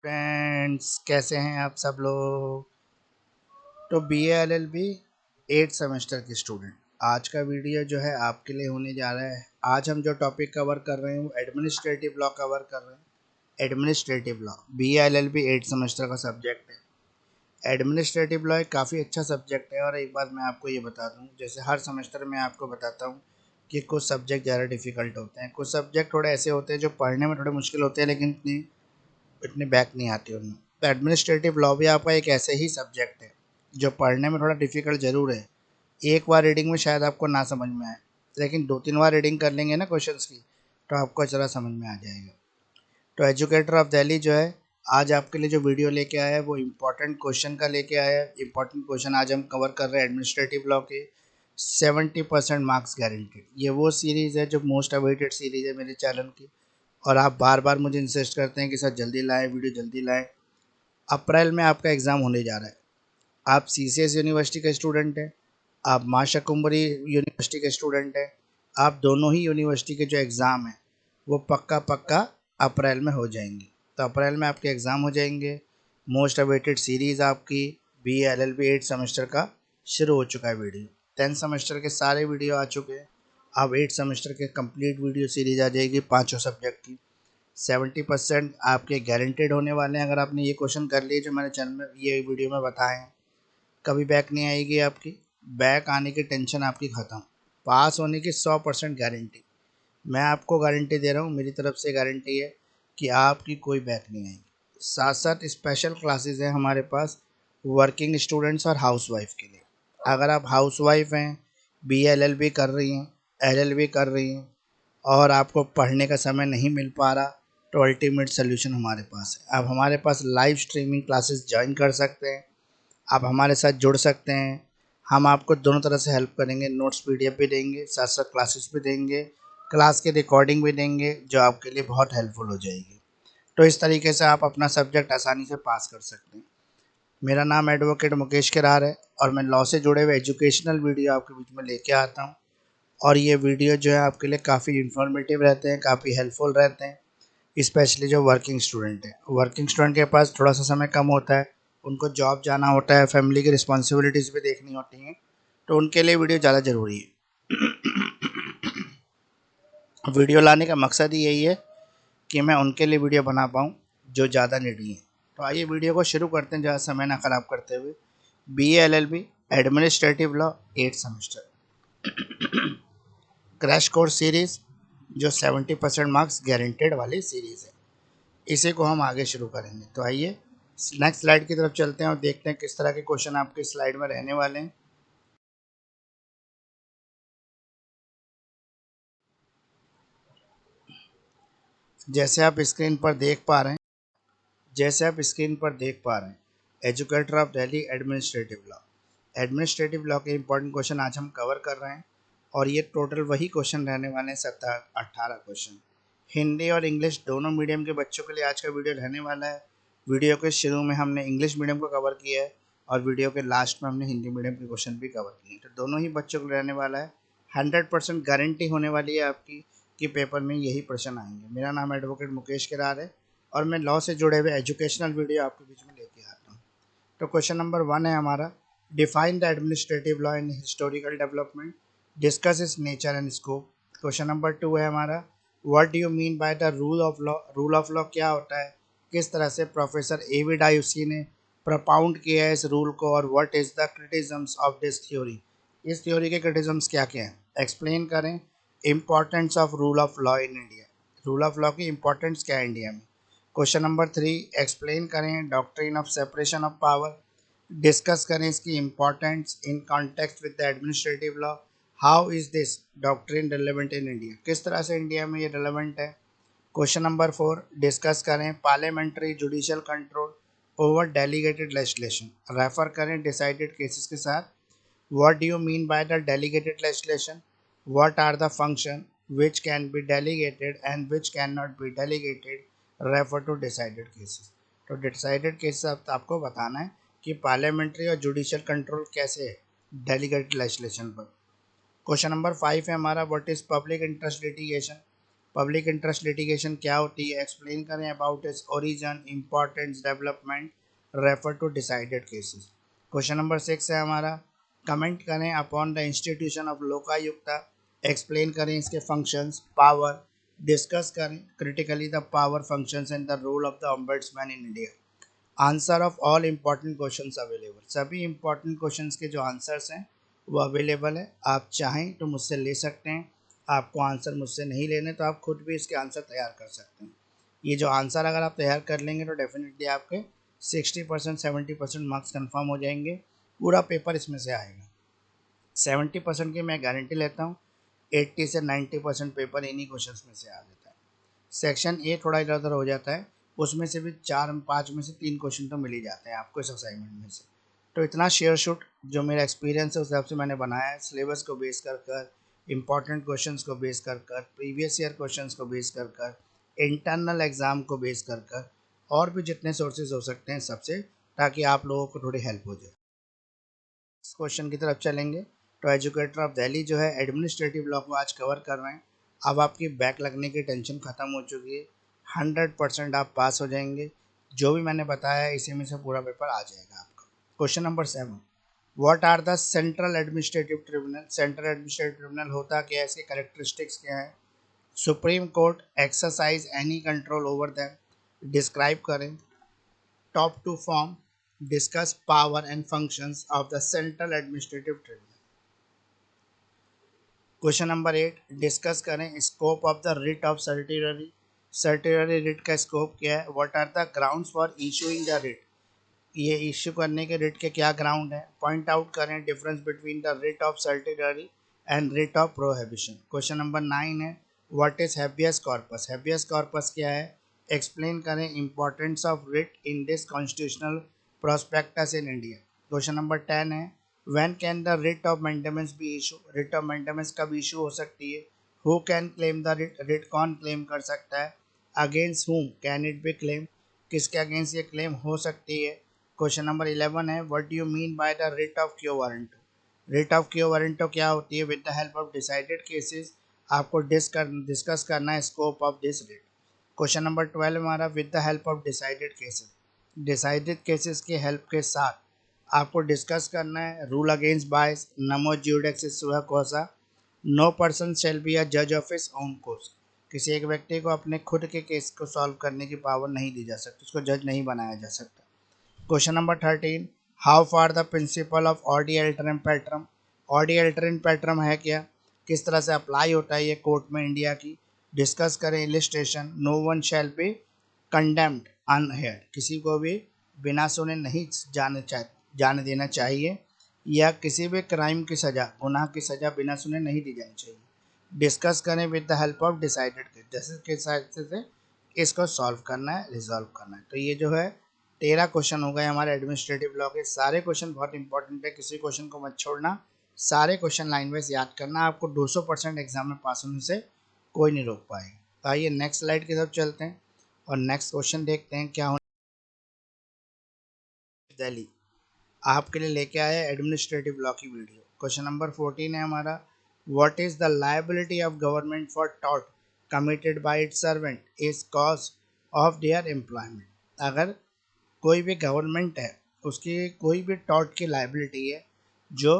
Friends, कैसे हैं आप सब लोग। तो BA LLB 8 सेमेस्टर के स्टूडेंट, आज का वीडियो जो है आपके लिए होने जा रहा है। आज हम जो टॉपिक कवर कर रहे हैं वो एडमिनिस्ट्रेटिव लॉ कवर कर रहे हैं। Administrative law BA LLB 8 semester का सब्जेक्ट है। एडमिनिस्ट्रेटिव लॉ एक काफ़ी अच्छा सब्जेक्ट है। और एक बात मैं आपको ये बता दूं, जैसे हर सेमेस्टर में आपको बताता हूँ कि कुछ सब्जेक्ट ज़्यादा डिफ़िकल्ट होते हैं, कुछ सब्जेक्ट थोड़े ऐसे होते हैं जो पढ़ने में थोड़े मुश्किल होते हैं लेकिन इतनी बैक नहीं आती उनमें। तो एडमिनिस्ट्रेटिव लॉ भी आपका एक ऐसे ही सब्जेक्ट है जो पढ़ने में थोड़ा डिफिकल्ट ज़रूर है। एक बार रीडिंग में शायद आपको ना समझ में आए, लेकिन 2-3 बार रीडिंग कर लेंगे ना क्वेश्चंस की, तो आपको ज़रा समझ में आ जाएगा। तो एजुकेटर ऑफ दिल्ली जो है आज आपके लिए जो वीडियो लेके आया है वो इम्पोर्टेंट क्वेश्चन का लेके आया है। इम्पोर्टेंट क्वेश्चन आज हम कवर कर रहे हैं एडमिनिस्ट्रेटिव लॉ के। 70% मार्क्स गारंटेड, ये वो सीरीज़ है जो मोस्ट अवेटेड सीरीज़ है मेरे चैनल की। और आप बार बार मुझे इंसिस्ट करते हैं कि सर जल्दी लाएं, वीडियो जल्दी लाएं। अप्रैल में आपका एग्ज़ाम होने जा रहा है। आप CCS यूनिवर्सिटी के स्टूडेंट हैं, आप माँ शाकुम्भरी यूनिवर्सिटी के स्टूडेंट हैं। आप दोनों ही यूनिवर्सिटी के जो एग्ज़ाम हैं वो पक्का पक्का अप्रैल में हो जाएंगे। तो अप्रैल में आपके एग्ज़ाम हो जाएंगे। मोस्ट अवेटेड सीरीज़ आपकी BA LLB 8 सेमेस्टर का शुरू हो चुका है वीडियो। 10 सेमेस्टर के सारे वीडियो आ चुके हैं। अब 8 सेमेस्टर के कंप्लीट वीडियो सीरीज आ जाएगी पाँचों सब्जेक्ट की। 70% आपके गारंटेड होने वाले हैं अगर आपने ये क्वेश्चन कर लिए जो मैंने चैनल में ये वीडियो में बताए हैं। कभी बैक नहीं आएगी आपकी, बैक आने की टेंशन आपकी ख़त्म। पास होने की 100% गारंटी मैं आपको गारंटी दे रहा हूँ, मेरी तरफ से गारंटी है कि आपकी कोई बैक नहीं आएगी। साथ साथ स्पेशल क्लासेस हैं हमारे पास वर्किंग स्टूडेंट्स और हाउसवाइफ के लिए। अगर आप हाउसवाइफ हैं, BA LLB कर रही हैं, LLB कर रही हैं और आपको पढ़ने का समय नहीं मिल पा रहा, तो अल्टीमेट सोल्यूशन हमारे पास है। आप हमारे पास लाइव स्ट्रीमिंग क्लासेस ज्वाइन कर सकते हैं, आप हमारे साथ जुड़ सकते हैं। हम आपको दोनों तरह से हेल्प करेंगे, नोट्स PDF भी देंगे, साथ साथ क्लासेस भी देंगे, क्लास की रिकॉर्डिंग भी देंगे जो आपके लिए बहुत हेल्पफुल हो जाएगी। तो इस तरीके से आप अपना सब्जेक्ट आसानी से पास कर सकते हैं। मेरा नाम एडवोकेट मुकेश किरार है और मैं लॉ से जुड़े हुए एजुकेशनल वीडियो आपके बीच में लेके आता हूँ। और ये वीडियो जो है आपके लिए काफ़ी इन्फॉर्मेटिव रहते हैं, काफ़ी हेल्पफुल रहते हैं, स्पेशली जो वर्किंग स्टूडेंट है। वर्किंग स्टूडेंट के पास थोड़ा सा समय कम होता है, उनको जॉब जाना होता है, फैमिली की रिस्पॉन्सिबिलिटीज़ भी देखनी होती हैं, तो उनके लिए वीडियो ज़्यादा ज़रूरी है। वीडियो लाने का मकसद ही यही है कि मैं उनके लिए वीडियो बना पाऊँ जो ज़्यादा नीडी है। तो आइए वीडियो को शुरू करते हैं ज़्यादा समय ना ख़राब करते हुए। BA LLB administrative law 8 semester crash course series जो 70% मार्क्स गारंटेड वाली सीरीज़ है, इसी को हम आगे शुरू करेंगे। तो आइए नेक्स्ट स्लाइड की तरफ चलते हैं और देखते हैं किस तरह के क्वेश्चन आपके स्लाइड में रहने वाले हैं। जैसे आप स्क्रीन पर देख पा रहे हैं educator of Delhi administrative law के इंपॉर्टेंट क्वेश्चन आज हम कवर कर रहे हैं। और ये टोटल वही क्वेश्चन रहने वाले हैं, 17-18 क्वेश्चन। हिंदी और इंग्लिश दोनों मीडियम के बच्चों के लिए आज का वीडियो रहने वाला है। वीडियो के शुरू में हमने इंग्लिश मीडियम को कवर किया है और वीडियो के लास्ट में हमने हिंदी मीडियम के क्वेश्चन भी कवर किए हैं। तो दोनों ही बच्चों को रहने वाला है। 100% गारंटी होने वाली है आपकी कि पेपर में यही प्रश्न आएंगे। मेरा नाम एडवोकेट मुकेश किरार है और मैं लॉ से जुड़े हुए एजुकेशनल वीडियो आपके बीच में लेके आता हूँ। तो क्वेश्चन नंबर 1 है हमारा, define the administrative law in historical development, discuss it's nature and scope. Question number 2 है हमारा, what do you mean by the rule of law. Rule of law क्या होता है, किस तरह से प्रोफेसर A.V. डायूसी ने प्रपाउंड किया है इस रूल को, और what is the criticisms of this theory. इस थ्योरी के क्रिटिज्म्स क्या क्या हैं, एक्सप्लेन करें। Importance of rule of law in India, rule of law की इम्पोर्टेंस क्या है इंडिया में। क्वेश्चन नंबर 3, एक्सप्लेन करें doctrine of separation of power, discuss करें इसकी importance in context with the administrative law. How is this doctrine relevant in India, किस तरह से इंडिया में ये रिलेवेंट है। क्वेश्चन नंबर 4, डिस्कस करें parliamentary judicial control over delegated legislation, refer करें डिसाइडेड केसेस के साथ। What do you mean by the delegated legislation? What are the functions which can be delegated and which cannot be delegated? Refer to decided cases. तो decided cases आपको बताना है कि parliamentary और judicial control कैसे है डेलीगेटेड लेजिस्लेशन पर। Question number 5 है हमारा, what is public interest litigation. Public interest litigation क्या होती है, एक्सप्लेन करें about its origin, importance, development, refer to decided cases. Question number 6 है हमारा, कमेंट करें upon the institution of lokayukta, explain करें इसके फंक्शंस, पावर, डिस्कस करें critically the power functions and the role of the ombudsman in India. Answer of all important questions available, सभी important questions के जो answers हैं वो अवेलेबल है। आप चाहें तो मुझसे ले सकते हैं, आपको आंसर मुझसे नहीं लेने तो आप खुद भी इसके आंसर तैयार कर सकते हैं। ये जो आंसर अगर आप तैयार कर लेंगे तो डेफिनेटली आपके 60% 70% मार्क्स कन्फर्म हो जाएंगे, पूरा पेपर इसमें से आएगा। 70% की मैं गारंटी लेता हूँ, 80 से 90% पेपर इन्हीं क्वेश्चन में से आ जाता है। सेक्शन ए थोड़ा इधर उधर हो जाता है, उसमें से भी 4-5 में से 3 क्वेश्चन तो मिल ही जाते हैं आपको इस असाइनमेंट में से। तो इतना शेयर शूट जो मेरा एक्सपीरियंस है उस हिसाब से मैंने बनाया है, सिलेबस को बेस कर कर, इंपॉर्टेंट क्वेश्चंस को बेस कर कर, प्रीवियस ईयर क्वेश्चंस को बेस कर कर, इंटरनल एग्जाम को बेस कर कर, और भी जितने सोर्सेज हो सकते हैं सबसे, ताकि आप लोगों को थोड़ी हेल्प हो जाए। इस क्वेश्चन की तरफ चलेंगे। तो एजुकेटर ऑफ दिल्ली जो है एडमिनिस्ट्रेटिव लॉ को आज कवर कर रहे हैं। अब आपकी बैक लगने की टेंशन खत्म हो चुकी है, 100% आप पास हो जाएंगे। जो भी मैंने बताया है इसी में से पूरा पेपर आ जाएगा आपका। Question number 7, what are the central administrative tribunal. Central administrative tribunal होता क्या है, इसके कैरेक्टरिस्टिक्स क्या है। Supreme court exercise any control over them, describe करें। Top to form, discuss power and functions of the central administrative tribunal. Question number 8, discuss करें scope of the writ of certiorari. Certiorari writ का scope क्या है, what are the grounds for issuing the writ. ये issue करने के writ के क्या ground है। पॉइंट आउट करें difference between the writ of certiorari and writ of prohibition. Question number 9 है, what is habeas corpus. Habeas corpus क्या है, एक्सप्लेन करें importance of writ in this constitutional prospectus in India. Question number 10 है, when can the writ of maintenance be issue. Writ of maintenance कब issue हो सकती है। Who can claim the writ, writ कौन claim कर सकता है। Against whom can it be claim, किसके अगेंस्ट ये क्लेम हो सकती है। क्वेश्चन नंबर 11 है, what do you mean by the writ of क्यो वारंटो। रिट ऑफ क्यो वारंटो क्या होती है। With the help of decided cases, आपको डिस्कस करना है scope of this writ. Question number 12 हमारा, with the help of decided cases, decided cases के हेल्प के साथ आपको डिस्कस करना है रूल अगेंस्ट बायस, नमो ज्यूडेक्स सुहा कोसा, no person shall be a जज ऑफ हिज ओन कोस। किसी एक व्यक्ति को अपने खुद के केस को सॉल्व करने की पावर नहीं दी जा सकती, उसको जज नहीं बनाया जा सकता। Question number 13, how far the principle of audi alteram partem. Audi alteram partem है क्या, किस तरह से अप्लाई होता है ये कोर्ट में इंडिया की। डिस्कस करें illustration, no one shall be condemned unheard, किसी को भी बिना सुने नहीं जाने देना चाहिए, या किसी भी क्राइम की सज़ा, गुनाह की सज़ा बिना सुने नहीं दी जानी चाहिए। डिस्कस करें with the help of decided case, जैसे के साथ से इसको सॉल्व करना है, रिजॉल्व करना है। तो ये जो है 13 क्वेश्चन हो गए हमारे एडमिनिस्ट्रेटिव लॉ के। सारे क्वेश्चन बहुत इंपॉर्टेंट है, किसी क्वेश्चन को मत छोड़ना, सारे क्वेश्चन लाइन वाइज याद करना, आपको 200% एग्जाम में पास होने से कोई नहीं रोक पाएगा। तो आइए नेक्स्ट स्लाइड की तरफ चलते हैं और नेक्स्ट क्वेश्चन देखते हैं क्या होना। दिल्ली आपके लिए लेके आया एडमिनिस्ट्रेटिव लॉ की वीडियो। क्वेश्चन नंबर 14 है हमारा, what is the liability of government for tort committed by it's servant is cause of their employment. अगर कोई भी गवर्नमेंट है उसकी कोई भी टॉर्ट की लाइबिलिटी है जो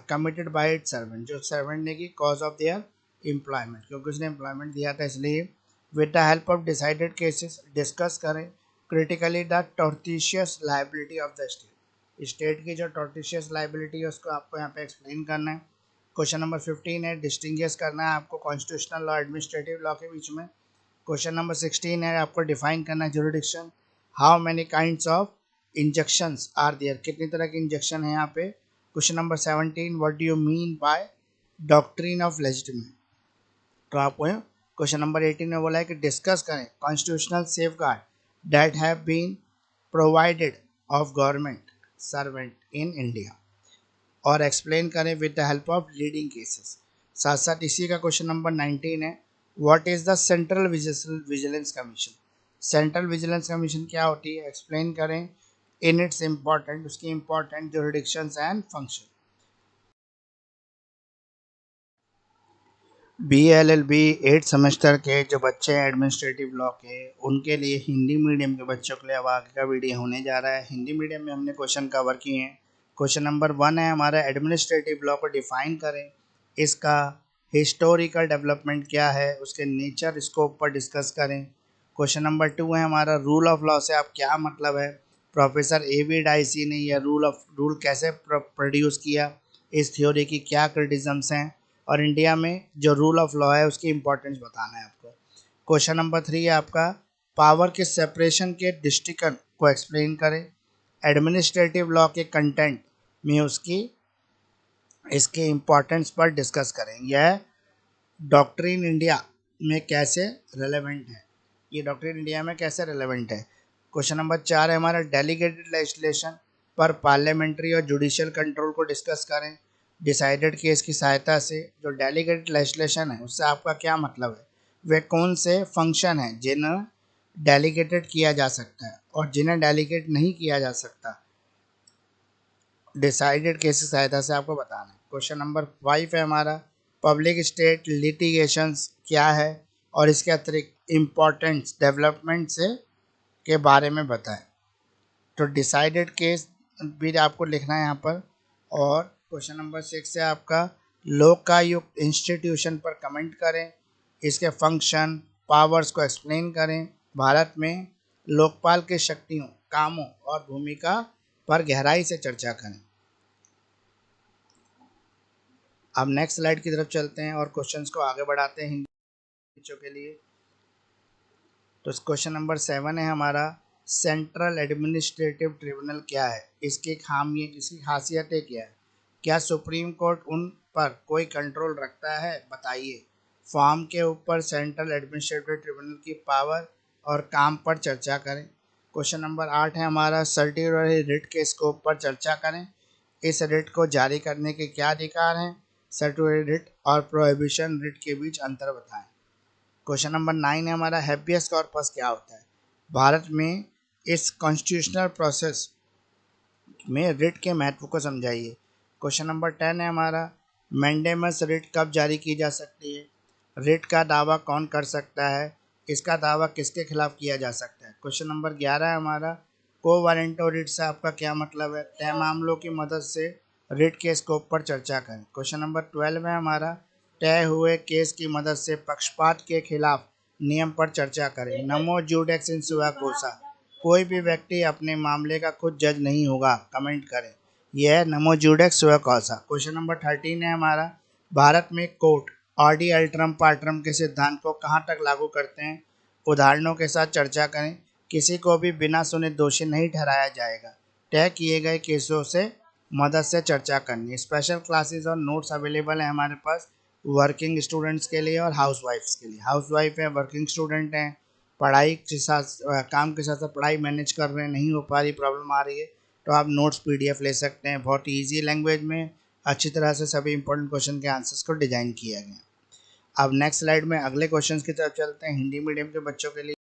कमिटेड बाय इट सर्वेंट, जो सर्वेंट ने की कॉज ऑफ देयर एम्प्लॉयमेंट, क्योंकि उसने एम्प्लॉयमेंट दिया था इसलिए। With the help of decided cases, discuss करें critically the tortious liability of the state. State की जो टॉर्टिशियस लाइबिलिटी है उसको आपको यहाँ पे एक्सप्लेन करना है। क्वेश्चन नंबर 15 है, डिस्टिंग्विश करना है आपको कॉन्स्टिट्यूशनल लॉ एडमिनिस्ट्रेटिव लॉ के बीच में। क्वेश्चन नंबर 16 है, आपको डिफाइन करना है jurisdiction. How many kinds of injections are there, कितनी तरह के इंजेक्शन है यहाँ पे। Question number 17, what do you mean by doctrine of legitimate. तो आपको क्वेश्चन नंबर 18 में बोला है कि डिस्कस करें constitutional safeguard that have been provided of government servant in India, और एक्सप्लेन करें with the help of leading cases. साथ साथ इसी का क्वेश्चन नंबर 19 है, what is the central vigilance commission. Central vigilance commission क्या होती है, एक्सप्लेन करें इन इट्स इम्पॉर्टेंट, उसकी important jurisdictions and function. BLLB 8 semester के जो बच्चे हैं एडमिनिस्ट्रेटिव लॉ के, उनके लिए हिंदी मीडियम के बच्चों के लिए अब आगे का वीडियो होने जा रहा है। हिंदी मीडियम में हमने क्वेश्चन कवर किए हैं। क्वेश्चन नंबर 1 है हमारा, एडमिनिस्ट्रेटिव लॉ को डिफाइन करें, इसका हिस्टोरिकल डेवलपमेंट क्या है, उसके नेचर स्कोप पर डिस्कस करें। क्वेश्चन नंबर 2 है हमारा, रूल ऑफ लॉ से आप क्या मतलब है, प्रोफेसर एवी डाइसी ने यह रूल कैसे प्रोड्यूस किया, इस थ्योरी की क्या क्रिटिज्म्स हैं, और इंडिया में जो रूल ऑफ लॉ है उसकी इंपॉर्टेंस बताना है आपको। क्वेश्चन नंबर 3 है आपका, पावर के सेपरेशन के दृष्टिकोण को एक्सप्लेन करें। एडमिनिस्ट्रेटिव लॉ के कंटेंट में उसकी इसके इम्पोर्टेंस पर डिस्कस करें। यह डॉक्ट्रिन इंडिया में कैसे रेलेवेंट है, ये डॉक्ट्रिन इंडिया में कैसे रेलेवेंट है। क्वेश्चन नंबर 4 है हमारा, डेलीगेटेड लेजिस्लेशन पर पार्लियामेंट्री और जुडिशियल कंट्रोल को डिस्कस करें। डिसाइडेड केस की सहायता से, जो डेलीगेटेड लेजिस्लेशन है उससे आपका क्या मतलब है, वे कौन से फंक्शन हैं जिन्हें डेलीगेटेड किया जा सकता है और जिन्हें डेलीगेट नहीं किया जा सकता, डिसाइडेड केस की सहायता से आपको बताना है। क्वेश्चन नंबर 5 है हमारा, पब्लिक स्टेट लिटिगेशंस क्या है और इसके अतिरिक्त इम्पोर्टेंट डेवलपमेंट से के बारे में बताएं। तो डिसाइडेड केस भी आपको लिखना है यहाँ पर। और क्वेश्चन नंबर 6 है आपका, लोकायुक्त इंस्टीट्यूशन पर कमेंट करें, इसके फंक्शन पावर्स को एक्सप्लेन करें, भारत में लोकपाल के शक्तियों, कामों और भूमिका पर गहराई से चर्चा करें। अब नेक्स्ट स्लाइड की तरफ चलते हैं और क्वेश्चंस को आगे बढ़ाते हैं हिंदी बच्चों के लिए। तो क्वेश्चन नंबर 7 है हमारा, सेंट्रल एडमिनिस्ट्रेटिव ट्रिब्यूनल क्या है, इसकी खासियतें क्या है, क्या सुप्रीम कोर्ट उन पर कोई कंट्रोल रखता है, बताइए। फॉर्म के ऊपर सेंट्रल एडमिनिस्ट्रेटिव ट्रिब्यूनल की पावर और काम पर चर्चा करें। क्वेश्चन नंबर 8 है हमारा, सर्टिफिकेट रिट के स्कोप पर चर्चा करें, इस रिट को जारी करने के क्या अधिकार हैं, सर्टिफिकेट रिट और प्रोहिबिशन रिट के बीच अंतर बताएं। क्वेश्चन नंबर 9 है हमारा, हैबियस कॉर्पस क्या होता है, भारत में इस कॉन्स्टिट्यूशनल प्रोसेस में रिट के महत्व को समझाइए। क्वेश्चन नंबर 10 है हमारा, मैंडेमस रिट कब जारी की जा सकती है, रिट का दावा कौन कर सकता है, इसका दावा किसके खिलाफ किया जा सकता है। क्वेश्चन नंबर 11 है हमारा, को वारंटो रिट से आपका क्या मतलब है, तय मामलों की मदद से रिट के स्कोप पर चर्चा करें। क्वेश्चन नंबर 12 है हमारा, तय हुए केस की मदद से पक्षपात के खिलाफ नियम पर चर्चा करें। नमो जूडेक्स इन सुआ कोसा, कोई भी व्यक्ति अपने मामले का खुद जज नहीं होगा, कमेंट करें। यह नमो जूडेक्स सुआ कोसा। क्वेश्चन नंबर 13 है हमारा, भारत में कोर्ट ऑडी अल्ट्रम पार्ट्रम के सिद्धांत को कहाँ तक लागू करते हैं, उदाहरणों के साथ चर्चा करें। किसी को भी बिना सुने दोषी नहीं ठहराया जाएगा, तय किए गए केसों से मदद से चर्चा करनी। स्पेशल क्लासेस और नोट्स अवेलेबल है हमारे पास वर्किंग स्टूडेंट्स के लिए और हाउस वाइफ्स के लिए। हाउस वाइफ है, वर्किंग स्टूडेंट हैं, पढ़ाई के साथ काम के साथ साथ पढ़ाई मैनेज कर रहे हैं, नहीं हो पा रही, प्रॉब्लम आ रही है, तो आप नोट्स पीडीएफ ले सकते हैं। बहुत ईजी लैंग्वेज में अच्छी तरह से सभी इंपॉर्टेंट क्वेश्चन के आंसर्स को डिजाइन किया गया। अब नेक्स्ट स्लाइड में अगले क्वेश्चंस की तरफ चलते हैं हिंदी मीडियम के बच्चों के लिए।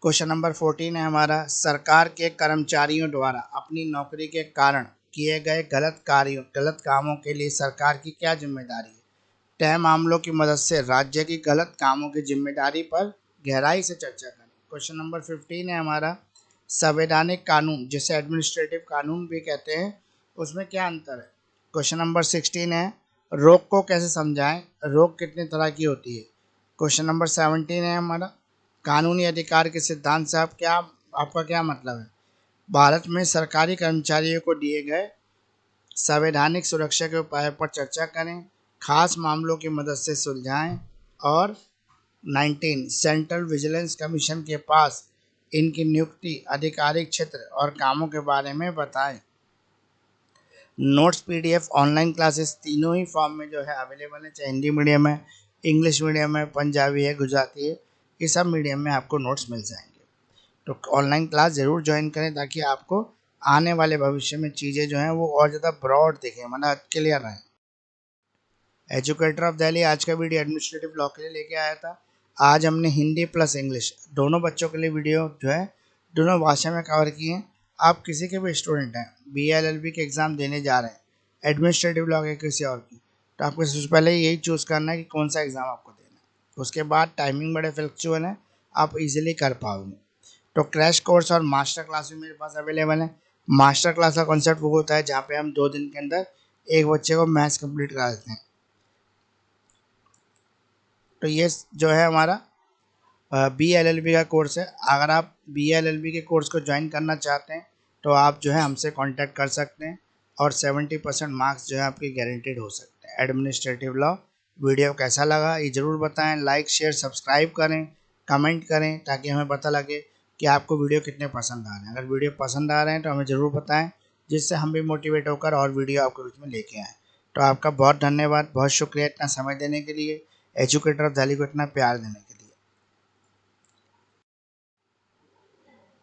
क्वेश्चन नंबर 14 है हमारा, सरकार के कर्मचारियों द्वारा अपनी नौकरी के कारण किए गए गलत कामों के लिए सरकार की क्या जिम्मेदारी है, तय मामलों की मदद से राज्य की गलत कामों की जिम्मेदारी पर गहराई से चर्चा करें। क्वेश्चन नंबर 15 है हमारा, संवैधानिक कानून जिसे एडमिनिस्ट्रेटिव कानून भी कहते हैं, उसमें क्या अंतर है। क्वेश्चन नंबर 16 है, रोक को कैसे समझाएं, रोक कितनी तरह की होती है। क्वेश्चन नंबर 17 है हमारा, कानूनी अधिकार के सिद्धांत से आपका क्या मतलब है। भारत में सरकारी कर्मचारियों को दिए गए संवैधानिक सुरक्षा के उपायों पर चर्चा करें, खास मामलों की मदद से सुलझाएं। और 19 सेंट्रल विजिलेंस कमीशन के पास इनकी नियुक्ति, आधिकारिक क्षेत्र और कामों के बारे में बताएं। नोट्स पीडीएफ ऑनलाइन क्लासेस तीनों ही फॉर्म में जो है अवेलेबल है, चाहे हिंदी मीडियम है, इंग्लिश मीडियम है, पंजाबी है, गुजराती है, ये सब मीडियम में आपको नोट्स मिल जाएंगे। तो ऑनलाइन क्लास ज़रूर ज्वाइन करें ताकि आपको आने वाले भविष्य में चीज़ें जो हैं वो और ज़्यादा ब्रॉड दिखें, मतलब क्लियर रहें। एजुकेटर ऑफ दिल्ली आज का वीडियो एडमिनिस्ट्रेटिव लॉ के लिए लेके आया था। आज हमने हिंदी प्लस इंग्लिश दोनों बच्चों के लिए वीडियो जो है दोनों भाषा में कवर किए हैं। आप किसी के भी स्टूडेंट हैं, BLLB के एग्ज़ाम देने जा रहे हैं, एडमिनिस्ट्रेटिव लॉ के किसी और की, तो आपको सबसे पहले यही चूज़ करना है कि कौन सा एग्ज़ाम आपको देना है। उसके बाद टाइमिंग बड़े फ्लेक्सिबल है, आप इजीली कर पाओगे। तो क्रैश कोर्स और मास्टर क्लास भी मेरे पास अवेलेबल है। मास्टर क्लास का कॉन्सेप्ट वो होता है जहाँ पे हम 2 दिन के अंदर एक बच्चे को मैथ्स कंप्लीट करा देते हैं। तो ये जो है हमारा BLLB का कोर्स है। अगर आप BLLB के कोर्स को ज्वाइन करना चाहते हैं तो आप जो है हमसे कांटेक्ट कर सकते हैं और 70% मार्क्स जो है आपके गारंटेड हो सकते हैं। Administrative law. वीडियो कैसा लगा ये ज़रूर बताएं, लाइक शेयर सब्सक्राइब करें, कमेंट करें ताकि हमें पता लगे कि आपको वीडियो कितने पसंद आ रहे हैं। अगर वीडियो पसंद आ रहे हैं तो हमें ज़रूर बताएं, जिससे हम भी मोटिवेट होकर और वीडियो आपके बीच में लेके आएँ। तो आपका बहुत धन्यवाद, बहुत शुक्रिया इतना समय देने के लिए, एजुकेटर ऑफ दिल्ली को इतना प्यार देने के लिए।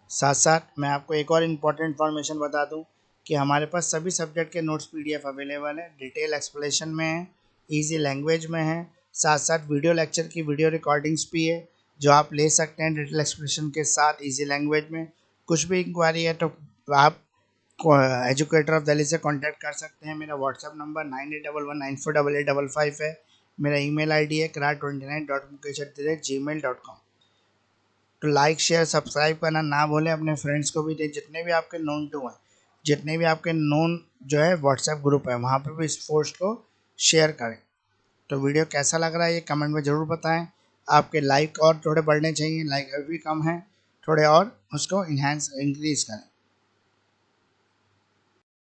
साथ साथ मैं आपको एक और इम्पॉर्टेंट इन्फॉर्मेशन बता दूं कि हमारे पास सभी सब्जेक्ट के नोट्स PDF अवेलेबल है, डिटेल एक्सप्लेनेशन में है, इजी लैंग्वेज में है। साथ साथ वीडियो लेक्चर की वीडियो रिकॉर्डिंग्स भी है जो आप ले सकते हैं डिटेल एक्सप्लेनेशन के साथ इजी लैंग्वेज में। कुछ भी इंक्वायरी है तो आप एजुकेटर ऑफ दिल्ली से कांटेक्ट कर सकते हैं। मेरा व्हाट्सअप नंबर 9811948855 है। मेरा ईमेल ID है kirat29.mukesh@gmail.com। तो लाइक शेयर सब्सक्राइब करना ना भूलें, अपने फ्रेंड्स को भी दें, जितने भी आपके नोन टू हैं, जितने भी आपके नोन जो है व्हाट्सएप ग्रुप है वहाँ पे भी इस पोस्ट को शेयर करें। तो वीडियो कैसा लग रहा है ये कमेंट में ज़रूर बताएं। आपके लाइक और थोड़े बढ़ने चाहिए, लाइक अभी भी कम है, थोड़े और उसको इन्हांस इंक्रीज़ करें।